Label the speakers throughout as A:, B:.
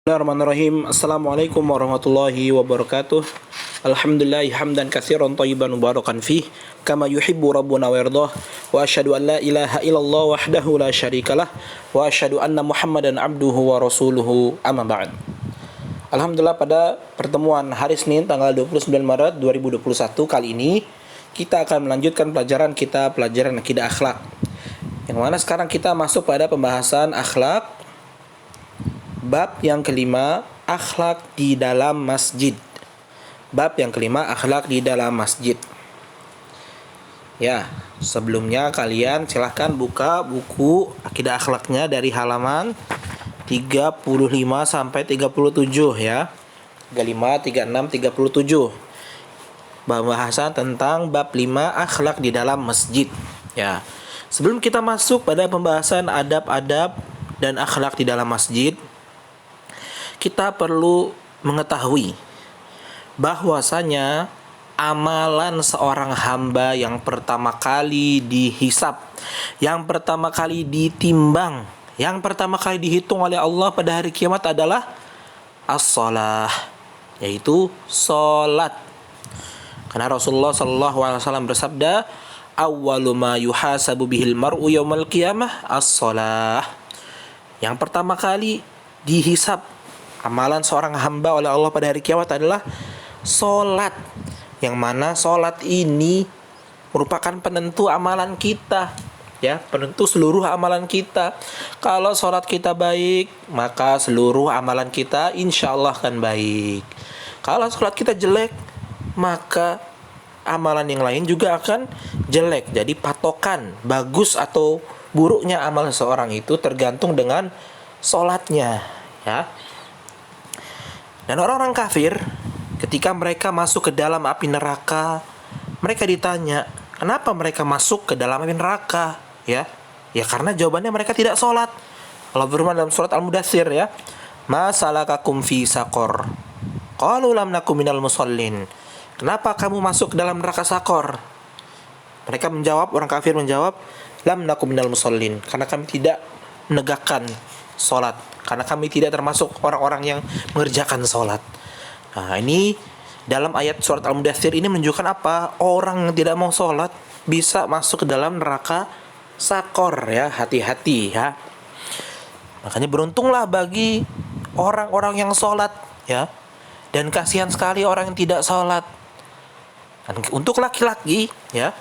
A: Bismillahirrahmanirrahim. Assalamualaikum warahmatullahi wabarakatuh. Alhamdulillah hamdan katsiran thayyiban mubarakan fih kama yuhibbu rabbuna wa yardah. Wa asyhadu an la ilaha illallah wahdahu la syarikalah wa asyhadu anna Muhammadan abduhu wa rasuluhu amma ba'd. Alhamdulillah, pada pertemuan hari Senin tanggal 29 Maret 2021 kali ini kita akan melanjutkan pelajaran akidah akhlak. Yang mana sekarang kita masuk pada pembahasan akhlak. Bab yang kelima, akhlak di dalam masjid. Bab yang kelima, akhlak di dalam masjid. Ya, sebelumnya kalian silahkan buka buku akidah akhlaknya dari halaman 35 sampai 37 ya. 35, 36, 37. Pembahasan tentang bab 5 akhlak di dalam masjid. Ya. Sebelum kita masuk pada pembahasan adab-adab dan akhlak di dalam masjid, kita perlu mengetahui bahwasanya amalan seorang hamba yang pertama kali dihisab, yang pertama kali ditimbang, yang pertama kali dihitung oleh Allah pada hari kiamat adalah as-shalah, yaitu salat. Karena Rasulullah SAW bersabda, awwalu ma yuhasabu bihil mar'u yaumal qiyamah as-shalah. Yang pertama kali dihisab amalan seorang hamba oleh Allah pada hari kiamat adalah solat. Yang mana solat ini merupakan penentu amalan kita, ya, penentu seluruh amalan kita. Kalau solat kita baik, maka seluruh amalan kita insya Allah akan baik. Kalau solat kita jelek, maka amalan yang lain juga akan jelek. Jadi patokan bagus atau buruknya amalan seorang itu tergantung dengan solatnya, ya. Dan orang-orang kafir, ketika mereka masuk ke dalam api neraka, mereka ditanya, kenapa mereka masuk ke dalam api neraka? Ya karena jawabannya mereka tidak sholat. Allah berfirman dalam surat Al-Mudaththir, ya, ma salakakum fi saqor, qalu lam nakum minal musallin. Kenapa kamu masuk ke dalam neraka Sakor? Mereka menjawab, orang kafir menjawab, lam nakum minal musallin, karena kami tidak menegakkan sholat, karena kami tidak termasuk orang-orang yang mengerjakan sholat. Nah, ini dalam ayat surat Al-Mudaththir ini menunjukkan apa? Orang yang tidak mau sholat bisa masuk ke dalam neraka Sakor, ya. Hati-hati, ya. Makanya beruntunglah bagi orang-orang yang sholat, ya. Dan kasihan sekali orang yang tidak sholat. Dan untuk laki-laki, ya,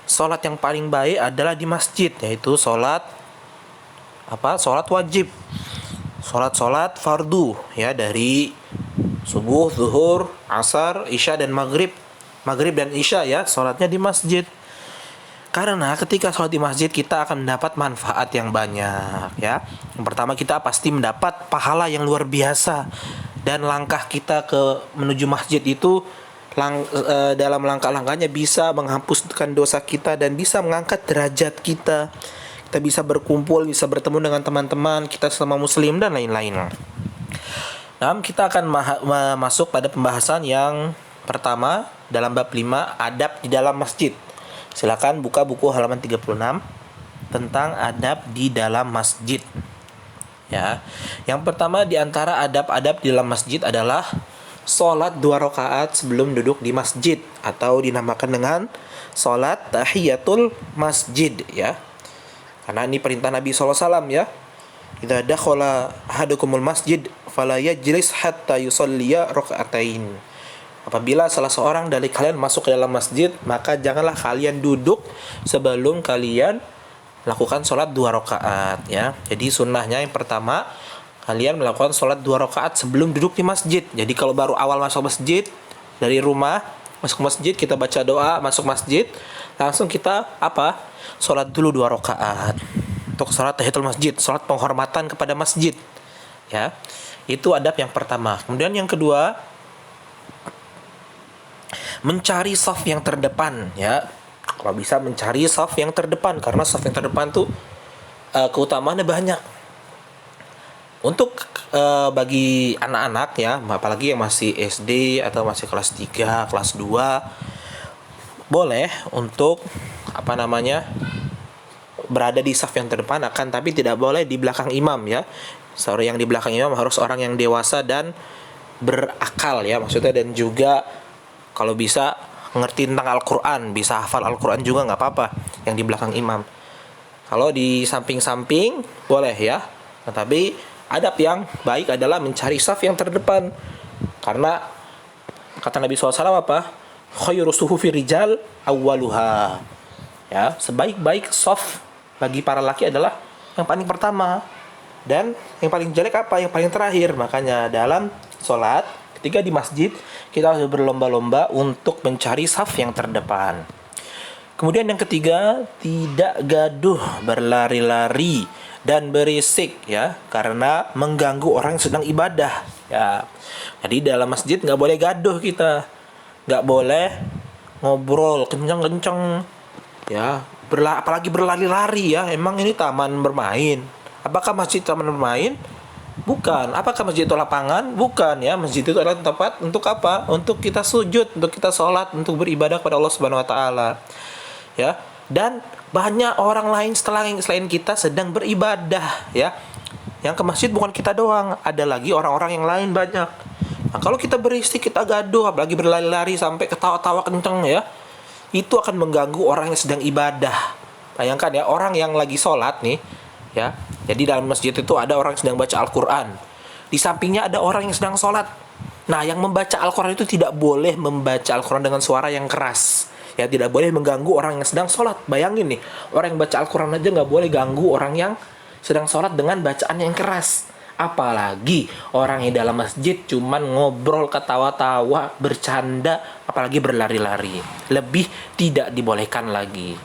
A: sholat yang paling baik adalah di masjid, yaitu sholat wajib, sholat fardu, ya, dari subuh, zuhur, asar, isya dan maghrib dan isya, ya, sholatnya di masjid. Karena ketika sholat di masjid kita akan mendapat manfaat yang banyak, ya. Yang pertama, kita pasti mendapat pahala yang luar biasa, dan langkah kita menuju masjid itu dalam langkah-langkahnya bisa menghapuskan dosa kita dan bisa mengangkat derajat kita. Kita bisa berkumpul, bisa bertemu dengan teman-teman kita sesama muslim dan lain-lain. Nah, kita akan masuk pada pembahasan yang pertama dalam bab 5, adab di dalam masjid. Silakan buka buku halaman 36 tentang adab di dalam masjid. Ya. Yang pertama di antara adab-adab di dalam masjid adalah sholat 2 rakaat sebelum duduk di masjid, atau dinamakan dengan sholat tahiyatul masjid, ya. Karena ini perintah Nabi SAW, ya. Idza dakhala ahadukumul masjid fala yajlis hatta yusalliya raka'atain. Apabila salah seorang dari kalian masuk ke dalam masjid, maka janganlah kalian duduk sebelum kalian lakukan sholat 2 rakaat, ya. Jadi sunnahnya yang pertama, kalian melakukan sholat 2 rakaat sebelum duduk di masjid. Jadi kalau baru awal masuk masjid, dari rumah masuk masjid, kita baca doa masuk masjid, langsung kita sholat dulu 2 rakaat untuk sholat tahiyatul masjid, sholat penghormatan kepada masjid, ya. Itu adab yang pertama. Kemudian yang kedua, mencari shaf yang terdepan, ya. Kalau bisa mencari shaf yang terdepan, karena shaf yang terdepan tuh keutamaannya banyak. Untuk bagi anak-anak, ya, apalagi yang masih SD atau masih kelas 3, kelas 2, boleh untuk berada di saf yang terdepan, akan tapi tidak boleh di belakang imam, ya. Seorang yang di belakang imam harus orang yang dewasa dan berakal ya maksudnya, dan juga kalau bisa ngerti tentang Al-Quran, bisa hafal Al-Quran juga nggak apa-apa yang di belakang imam. Kalau di samping-samping boleh ya, tetapi adab yang baik adalah mencari saf yang terdepan, karena kata Nabi SAW apa? Khairu suhufi rijal awwaluha. Ya, sebaik-baik saf bagi para laki adalah yang paling pertama, dan yang paling jelek apa? Yang paling terakhir. Makanya dalam sholat ketika di masjid kita harus berlomba-lomba untuk mencari saf yang terdepan. Kemudian yang ketiga, tidak gaduh, berlari-lari dan berisik ya, karena mengganggu orang yang sedang ibadah ya. Jadi dalam masjid nggak boleh gaduh, kita nggak boleh ngobrol kencang-kencang ya, apalagi berlari-lari ya. Emang ini taman bermain? Apakah masjid taman bermain? Bukan. Apakah masjid itu lapangan? Bukan ya. Masjid itu adalah tempat untuk apa? Untuk kita sujud, untuk kita sholat, untuk beribadah kepada Allah Subhanahu Wa Taala. Ya. Dan banyak orang lain selain kita sedang beribadah ya. Yang ke masjid bukan kita doang, ada lagi orang-orang yang lain banyak. Nah, kalau kita berisik, kita gaduh, apalagi berlari-lari sampai ketawa-tawa kenceng ya, itu akan mengganggu orang yang sedang ibadah. Bayangkan ya, orang yang lagi sholat nih ya. Jadi dalam masjid itu ada orang yang sedang baca Al-Quran, di sampingnya ada orang yang sedang sholat. Nah, yang membaca Al-Quran itu tidak boleh membaca Al-Quran dengan suara yang keras ya, tidak boleh mengganggu orang yang sedang sholat. Bayangin nih, orang yang baca Al-Quran aja nggak boleh ganggu orang yang sedang sholat dengan bacaan yang keras. Apalagi orang yang dalam masjid cuman ngobrol, ketawa-tawa, bercanda, apalagi berlari-lari. Lebih tidak dibolehkan lagi.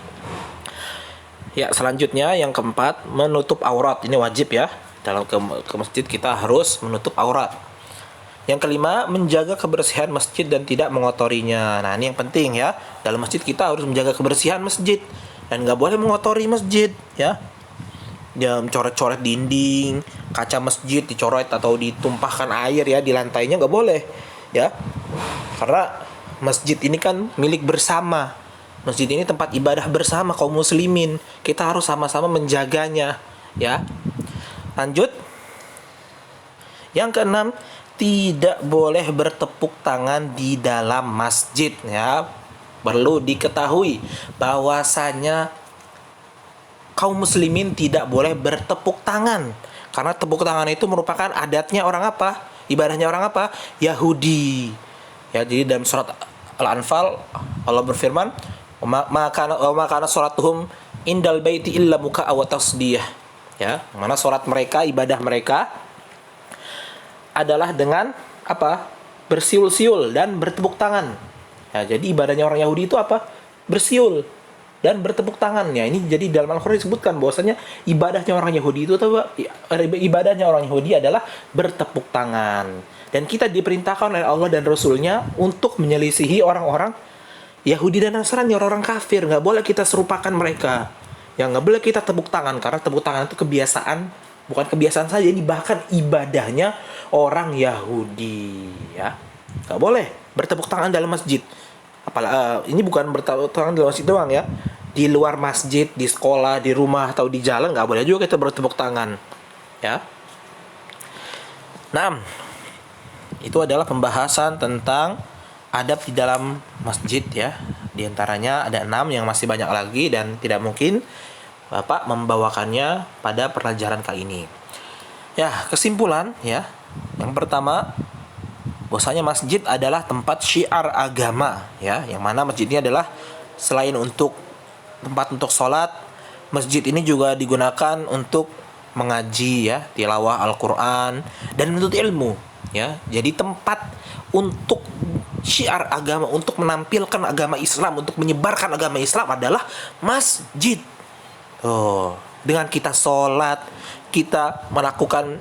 A: Ya, selanjutnya yang keempat, menutup aurat. Ini wajib ya. Dalam ke masjid kita harus menutup aurat. Yang kelima, menjaga kebersihan masjid dan tidak mengotorinya. Nah, ini yang penting ya. Dalam masjid kita harus menjaga kebersihan masjid dan nggak boleh mengotori masjid ya. Jangan coret-coret dinding, kaca masjid dicoret atau ditumpahkan air ya di lantainya, nggak boleh ya. Karena masjid ini kan milik bersama. Masjid ini tempat ibadah bersama kaum muslimin. Kita harus sama-sama menjaganya ya. Lanjut. Yang keenam, tidak boleh bertepuk tangan di dalam masjid ya. Perlu diketahui bahwasanya kaum muslimin tidak boleh bertepuk tangan, karena tepuk tangan itu merupakan adatnya orang apa? Ibadahnya orang apa? Yahudi. Ya, jadi dalam surat Al-Anfal Allah berfirman, "Maka salatuhum indal baiti illa muka'a wa tasdiyah." Ya, mana salat mereka, ibadah mereka adalah dengan apa? Bersiul-siul dan bertepuk tangan. Ya, jadi ibadahnya orang Yahudi itu apa? Bersiul dan bertepuk tangan. Ya, ini jadi dalam Al-Qur'an disebutkan bahwasanya ibadahnya orang Yahudi itu apa? Ibadahnya orang Yahudi adalah bertepuk tangan. Dan kita diperintahkan oleh Allah dan Rasulnya untuk menyelisihi orang-orang Yahudi dan Nasrani, orang-orang kafir. Nggak boleh kita serupakan mereka. Ya, nggak boleh kita tepuk tangan, karena tepuk tangan itu kebiasaan. Bukan kebiasaan saja, ini bahkan ibadahnya orang Yahudi. Ya, nggak boleh bertepuk tangan dalam masjid. Ini bukan bertepuk tangan dalam masjid doang ya. Di luar masjid, di sekolah, di rumah, atau di jalan nggak boleh juga kita bertepuk tangan. Ya. 6. Itu adalah pembahasan tentang adab di dalam masjid ya. Di antaranya ada 6 yang masih banyak lagi dan tidak mungkin Bapak membawakannya pada pelajaran kali ini. Ya, kesimpulan ya. Yang pertama, bahwasanya masjid adalah tempat syiar agama ya, yang mana masjid ini adalah selain untuk tempat untuk sholat, masjid ini juga digunakan untuk mengaji ya, tilawah Al-Quran dan menuntut ilmu ya. Jadi tempat untuk syiar agama, untuk menampilkan agama Islam, untuk menyebarkan agama Islam adalah masjid. Dengan kita sholat, kita melakukan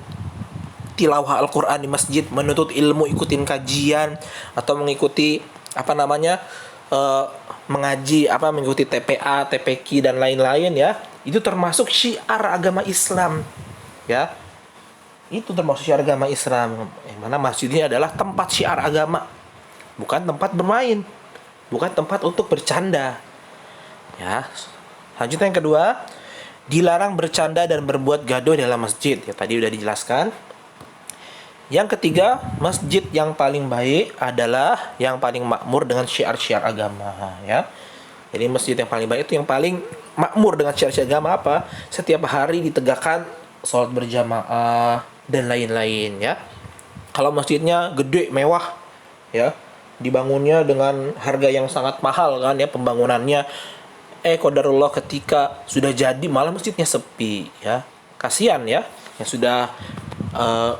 A: tilawah Al-Quran di masjid, menuntut ilmu, ikutin kajian, atau mengikuti mengaji, mengikuti TPA, TPQ dan lain-lain ya. Itu termasuk syiar agama Islam ya. Itu termasuk syiar agama Islam. Yang mana masjid ini adalah tempat syiar agama, bukan tempat bermain, bukan tempat untuk bercanda ya. Lanjut yang kedua, dilarang bercanda dan berbuat gaduh dalam masjid. Ya, tadi udah dijelaskan. Yang ketiga, masjid yang paling baik adalah yang paling makmur dengan syiar-syiar agama, ya. Jadi masjid yang paling baik itu yang paling makmur dengan syiar-syiar agama apa? Setiap hari ditegakkan sholat berjamaah dan lain-lain, ya. Kalau masjidnya gede, mewah, ya, dibangunnya dengan harga yang sangat mahal kan ya pembangunannya. Qadarullah ketika sudah jadi malah masjidnya sepi, ya. Kasihan ya yang sudah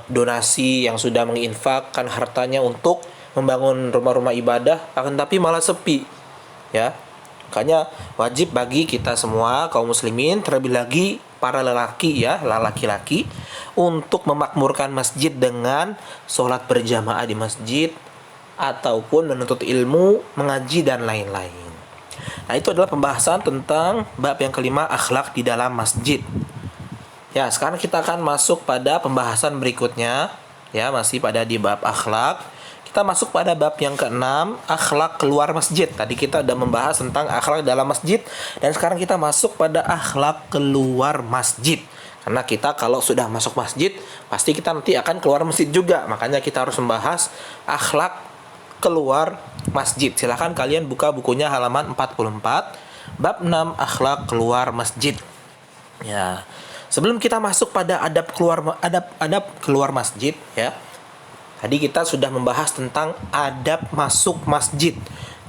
A: donasi, yang sudah menginfakkan hartanya untuk membangun rumah-rumah ibadah, akan tapi malah sepi, ya. Makanya wajib bagi kita semua kaum muslimin, terlebih lagi para lelaki, ya, laki-laki, untuk memakmurkan masjid dengan sholat berjamaah di masjid ataupun menuntut ilmu, mengaji dan lain-lain. Nah, itu adalah pembahasan tentang bab yang kelima, akhlak di dalam masjid. Ya, sekarang kita akan masuk pada pembahasan berikutnya, ya, masih pada di bab akhlak. Kita masuk pada bab yang keenam, akhlak keluar masjid. Tadi kita sudah membahas tentang akhlak dalam masjid, dan sekarang kita masuk pada akhlak keluar masjid. Karena kita kalau sudah masuk masjid, pasti kita nanti akan keluar masjid juga. Makanya kita harus membahas akhlak keluar masjid. Silahkan kalian buka bukunya halaman 44, bab 6, akhlak keluar masjid. Ya. Sebelum kita masuk pada adab keluar masjid, ya. Tadi kita sudah membahas tentang adab masuk masjid.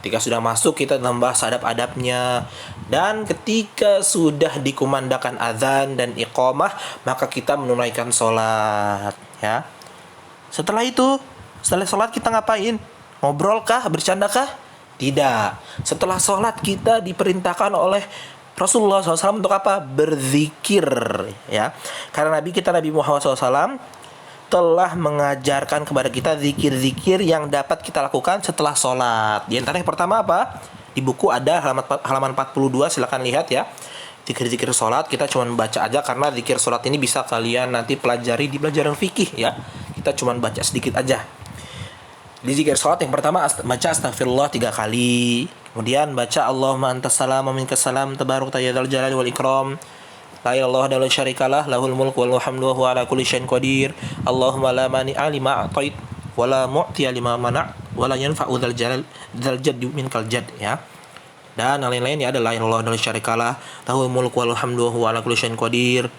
A: Ketika sudah masuk, kita membahas adab-adabnya. Dan ketika sudah dikumandangkan azan dan iqamah, maka kita menunaikan sholat, ya. Setelah sholat kita ngapain? Ngobrolkah? Bercandakah? Tidak. Setelah sholat kita diperintahkan oleh Rasulullah SAW untuk apa? Berzikir, ya. Karena Nabi Muhammad SAW telah mengajarkan kepada kita zikir-zikir yang dapat kita lakukan setelah sholat. Di antara yang pertama apa? Di buku ada halaman 42, silakan lihat ya. Zikir-zikir sholat kita cuma baca aja, karena zikir sholat ini bisa kalian nanti pelajari di pelajaran fikih, ya. Kita cuma baca sedikit aja. Di zikir sholat yang pertama baca astagfirullah 3 kali. Kemudian baca Allahumma antas salam wa minkas salam tabarakta ya dzal jalali wal ikram. La ilaha illallah syarikalah lahul mulku wal hamdu wa huwa ala kulli syai'in qadir. Allahumma la mani'a lima a'tait wa la mu'tiya lima mana' wa la yanfa'u dzal jaddi minkal jadd, ya. Dan yang lain-lain ya adalah la ilaha illallah syarikalah lahul mulku wal hamdu wa huwa ala kulli syai'in qadir.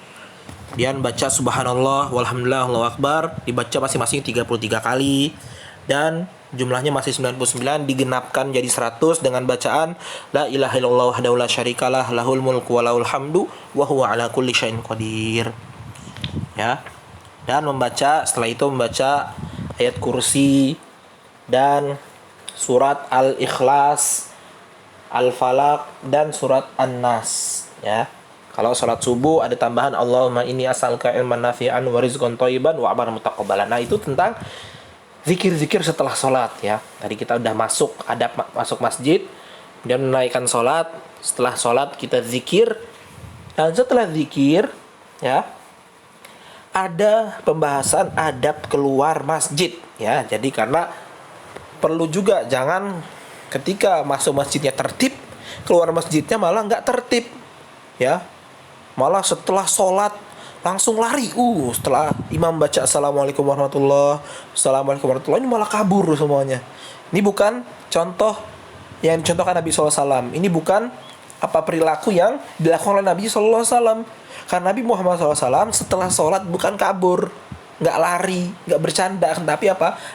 A: Kemudian baca subhanallah walhamdulillah Allahu akbar, dibaca masing-masing 33 kali. Dan jumlahnya masih 99, digenapkan jadi 100 dengan bacaan la ilaha illallah wahdahu la syarikalah lahul mulku wa lahul hamdu wa huwa ala kulli syai'in qadir, ya. Dan setelah itu membaca ayat kursi dan surat Al-Ikhlas, Al-Falaq dan surat An-Nas, ya. Kalau sholat subuh ada tambahan Allahumma inni as'aluka ilman nafi'an wa rizqan thayyiban wa amalan mutaqabbalan. Nah, itu tentang zikir-zikir setelah sholat, ya. Tadi kita udah masuk masjid, kemudian menaikkan sholat. Setelah sholat kita zikir, dan setelah zikir, ya, ada pembahasan adab keluar masjid, ya. Jadi karena perlu juga, jangan ketika masuk masjidnya tertib, keluar masjidnya malah nggak tertib, ya. Malah setelah sholat langsung lari, setelah imam baca assalamualaikum warahmatullahi, ini malah kabur semuanya. Ini bukan contoh yang dicontohkan Nabi SAW. Ini bukan perilaku yang dilakukan oleh Nabi SAW. Karena Nabi Muhammad SAW setelah sholat bukan kabur, nggak lari, nggak bercanda, tapi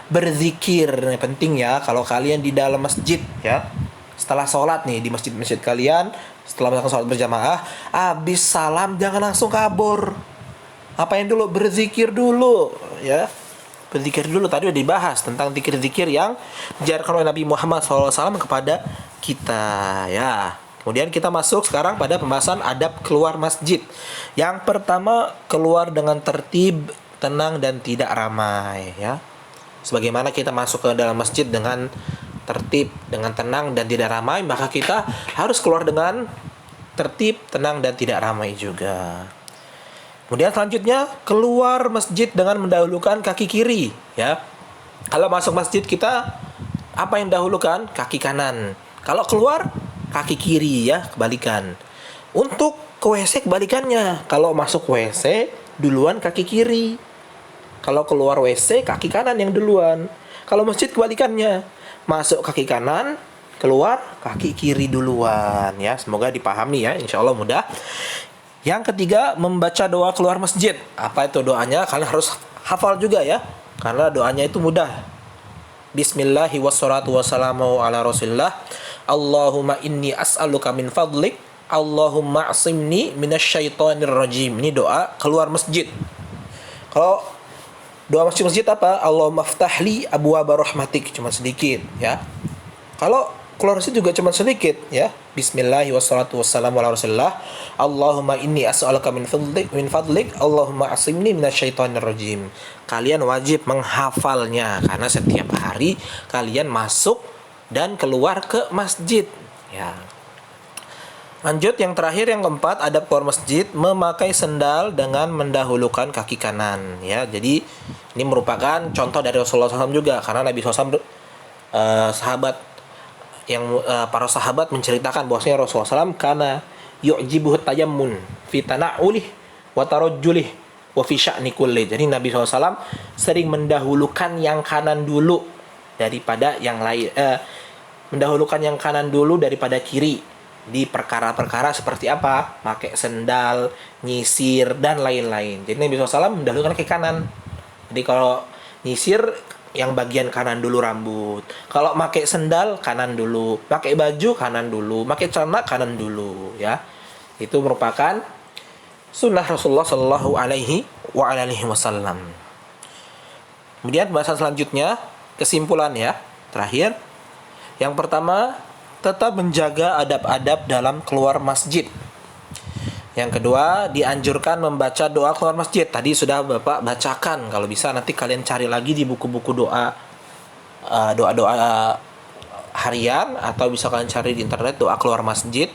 A: berzikir. Ini penting ya, kalau kalian di dalam masjid, ya, setelah sholat nih di masjid-masjid kalian, setelah melakukan sholat berjamaah, habis salam jangan langsung kabur. Apain dulu? Berzikir dulu, ya. Berzikir dulu. Tadi udah dibahas tentang zikir-zikir yang diajarkan oleh Nabi Muhammad SAW kepada kita, ya. Kemudian kita masuk sekarang pada pembahasan adab keluar masjid. Yang pertama, keluar dengan tertib, tenang dan tidak ramai, ya. Sebagaimana kita masuk ke dalam masjid dengan tertib, dengan tenang dan tidak ramai, maka kita harus keluar dengan tertib, tenang dan tidak ramai juga. Kemudian selanjutnya, keluar masjid dengan mendahulukan kaki kiri, ya. Kalau masuk masjid kita apa yang dahulukan? Kaki kanan. Kalau keluar kaki kiri, ya, kebalikan. Untuk Ke WC kebalikannya. Kalau masuk WC duluan kaki kiri. Kalau keluar WC kaki kanan yang duluan. Kalau masjid kebalikannya. Masuk kaki kanan, keluar kaki kiri duluan ya. Semoga dipahami ya, insya Allah mudah. Yang ketiga, membaca doa keluar masjid. Apa itu doanya? Kalian harus hafal juga ya, karena doanya itu mudah. Bismillahi wassalatu wassalamu ala rasulillah. Allahumma inni as'aluka min fadlik. Allahumma asimni minasyaitonir rajim. Ini doa keluar masjid. Kalau doa masjid apa? Allahumma ftahli abwaaba rahmatik, cuma sedikit ya. Kalau keluar masjid juga cuma sedikit ya. Bismillahi wassalatu wassalamu ala rasulillah. Allahumma inni as'aluka min fadlik. Allahumma asimni minasyaitonir rajim. Kalian wajib menghafalnya karena setiap hari kalian masuk dan keluar ke masjid ya. Lanjut yang terakhir, yang keempat, adab keluar masjid, memakai sendal dengan mendahulukan kaki kanan ya. Jadi ini merupakan contoh dari Rasulullah SAW juga, karena Nabi SAW para sahabat menceritakan bahwasanya Rasulullah SAW karena yu'jibuhu tayammun fi tana'ulih wa tarajjulih wa fi sya'ni kulli. Jadi Nabi SAW sering mendahulukan yang kanan dulu daripada yang lain, mendahulukan yang kanan dulu daripada kiri di perkara-perkara seperti apa? Pakai sendal, nyisir, dan lain-lain. Jadi Nabi SAW mendahulukan kaki kanan. Jadi kalau nyisir, yang bagian kanan dulu rambut. Kalau pakai sendal, kanan dulu. Pakai baju, kanan dulu. Pakai celana, kanan dulu. Ya, itu merupakan sunnah Rasulullah Shallallahu Alaihi Wasallam. Kemudian bahasan selanjutnya, kesimpulan ya. Terakhir, yang pertama, tetap menjaga adab-adab dalam keluar masjid. Yang kedua, dianjurkan membaca doa keluar masjid. Tadi sudah Bapak bacakan. Kalau bisa nanti kalian cari lagi di buku-buku doa, doa-doa harian, atau bisa kalian cari di internet doa keluar masjid.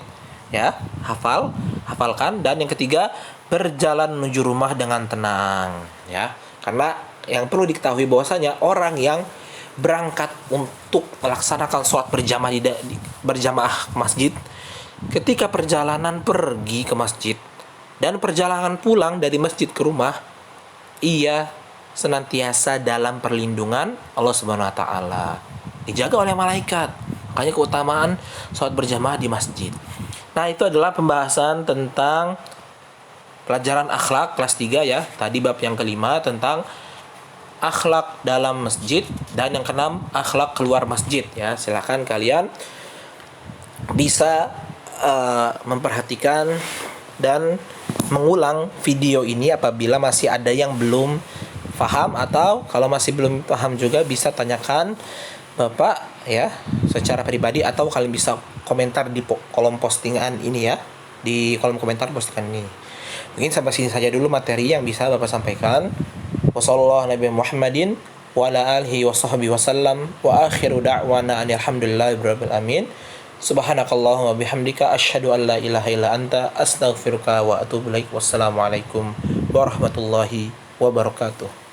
A: Ya, hafalkan. Dan yang ketiga, berjalan menuju rumah dengan tenang. Ya, karena yang perlu diketahui bahwasanya orang yang berangkat untuk melaksanakan sholat berjamaah ke masjid, ketika perjalanan pergi ke masjid dan perjalanan pulang dari masjid ke rumah, ia senantiasa dalam perlindungan Allah Subhanahu wa taala, dijaga oleh malaikat. Makanya keutamaan sholat berjamaah di masjid. Nah, itu adalah pembahasan tentang pelajaran akhlak kelas 3 ya. Tadi bab yang kelima tentang akhlak dalam masjid, dan yang keenam akhlak keluar masjid ya. Silakan kalian bisa memperhatikan dan mengulang video ini apabila masih ada yang belum paham, atau kalau masih belum paham juga bisa tanyakan Bapak ya secara pribadi, atau kalian bisa komentar di kolom postingan ini ya, di kolom komentar postingan ini. Mungkin sampai sini saja dulu materi yang bisa Bapak sampaikan. Wassallallahu Nabi Muhammadin wa ala alihi wa sahbihi wasallam, wa akhiru da'wana alhamdulillahi rabbil alamin. Subhanakallahumma bihamdika asyhadu an la ilaha illa anta astaghfiruka wa atubu ilaik. Wassalamualaikum warahmatullahi wabarakatuh.